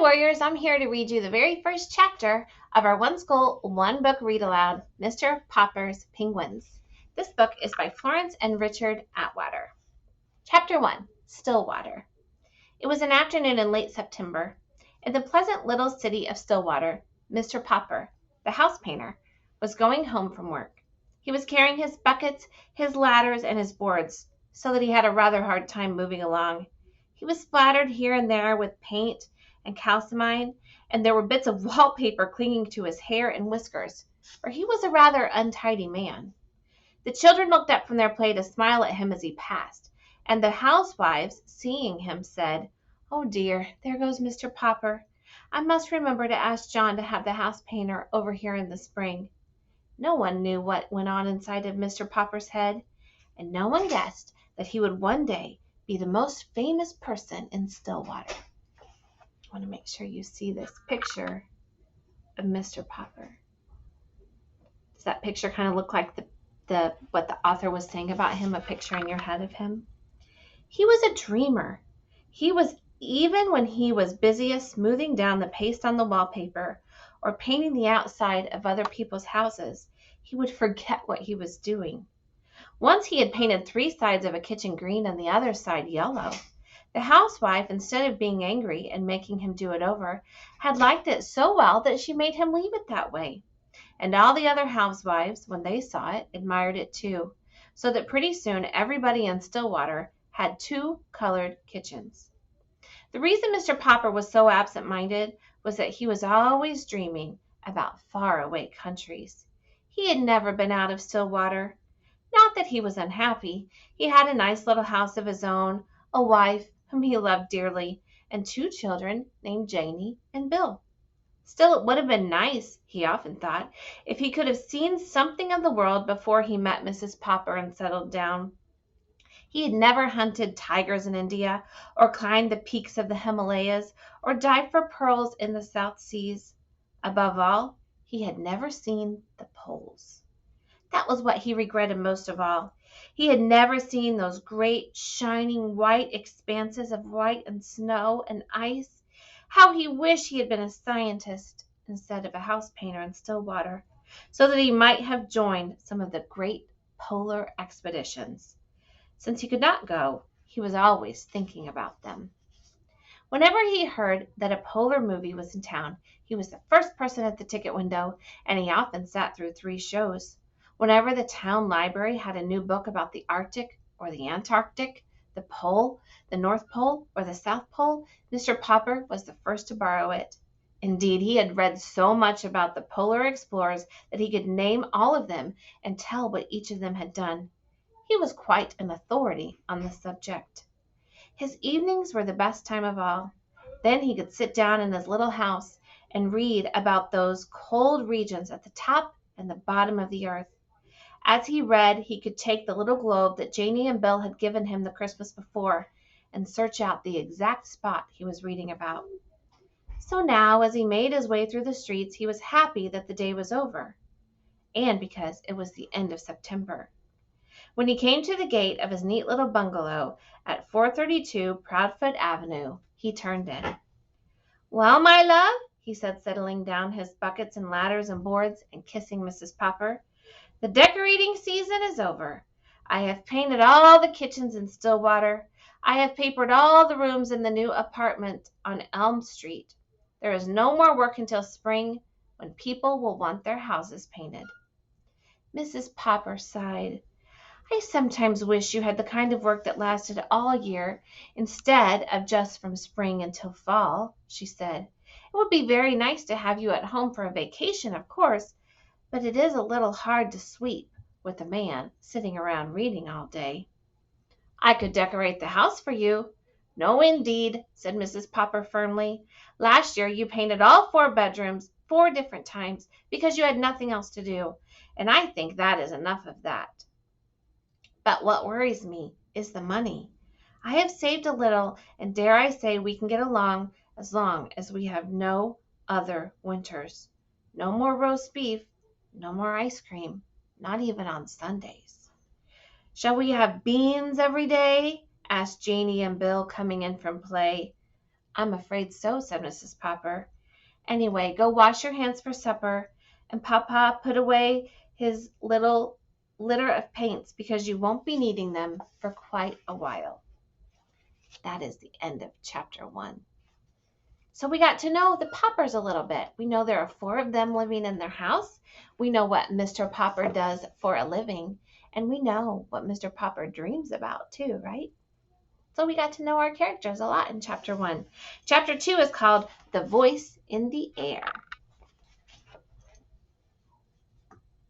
Warriors, I'm here to read you the very first chapter of our One School, One Book Read Aloud, Mr. Popper's Penguins. This book is by Florence and Richard Atwater. Chapter 1, Stillwater. It was an afternoon in late September. In the pleasant little city of Stillwater, Mr. Popper, the house painter, was going home from work. He was carrying his buckets, his ladders, and his boards, so that he had a rather hard time moving along. He was splattered here and there with paint and calcimine, and there were bits of wallpaper clinging to his hair and whiskers, for he was a rather untidy man. The children looked up from their play to smile at him as he passed, and the housewives, seeing him, said, "Oh dear, there goes Mr. Popper. I must remember to ask John to have the house painter over here in the spring." No one knew what went on inside of Mr. Popper's head, and no one guessed that he would one day be the most famous person in Stillwater. I want to make sure you see this picture of Mr. Popper. Does that picture kind of look like the what the author was saying about him, a picture in your head of him? He was a dreamer. Even when he was busiest smoothing down the paste on the wallpaper or painting the outside of other people's houses, he would forget what he was doing. Once he had painted 3 sides of a kitchen green and the other side yellow. The housewife, instead of being angry and making him do it over, had liked it so well that she made him leave it that way. And all the other housewives, when they saw it, admired it too, so that pretty soon everybody in Stillwater had 2 colored kitchens. The reason Mr. Popper was so absent-minded was that he was always dreaming about faraway countries. He had never been out of Stillwater. Not that he was unhappy. He had a nice little house of his own, a wife whom he loved dearly, and 2 children named Janie and Bill. Still, it would have been nice, he often thought, if he could have seen something of the world before he met Mrs. Popper and settled down. He had never hunted tigers in India, or climbed the peaks of the Himalayas, or dived for pearls in the South Seas. Above all, he had never seen the poles. That was what he regretted most of all. He had never seen those great, shining, white expanses of white and snow and ice. How he wished he had been a scientist instead of a house painter in Stillwater, so that he might have joined some of the great polar expeditions. Since he could not go, he was always thinking about them. Whenever he heard that a polar movie was in town, he was the first person at the ticket window, and he often sat through 3 shows. Whenever the town library had a new book about the Arctic or the Antarctic, the Pole, the North Pole, or the South Pole, Mr. Popper was the first to borrow it. Indeed, he had read so much about the polar explorers that he could name all of them and tell what each of them had done. He was quite an authority on the subject. His evenings were the best time of all. Then he could sit down in his little house and read about those cold regions at the top and the bottom of the earth. As he read, he could take the little globe that Janie and Bill had given him the Christmas before and search out the exact spot he was reading about. So now, as he made his way through the streets, he was happy that the day was over, and because it was the end of September. When he came to the gate of his neat little bungalow at 432 Proudfoot Avenue, he turned in. "Well, my love," he said, settling down his buckets and ladders and boards and kissing Mrs. Popper, "the decorating season is over. I have painted all the kitchens in Stillwater. I have papered all the rooms in the new apartment on Elm Street. There is no more work until spring, when people will want their houses painted." Mrs. Popper sighed. "I sometimes wish you had the kind of work that lasted all year, instead of just from spring until fall," she said. "It would be very nice to have you at home for a vacation, of course, but it is a little hard to sweep with a man sitting around reading all day." "I could decorate the house for you." "No, indeed," said Mrs. Popper firmly. "Last year you painted all 4 bedrooms 4 different times because you had nothing else to do, and I think that is enough of that. But what worries me is the money. I have saved a little, and dare I say we can get along as long as we have no other winters. No more roast beef, no more ice cream, not even on Sundays." "Shall we have beans every day?" asked Janie and Bill, coming in from play. I'm afraid so, said Mrs. Popper. Anyway, go wash your hands for supper, and Papa put away his little litter of paints because you won't be needing them for quite a while. That is the end of chapter 1. So we got to know the Poppers a little bit. We know there are 4 of them living in their house. We know what Mr. Popper does for a living, and we know what Mr. Popper dreams about too, right? So we got to know our characters a lot in chapter 1. Chapter 2 is called The Voice in the Air.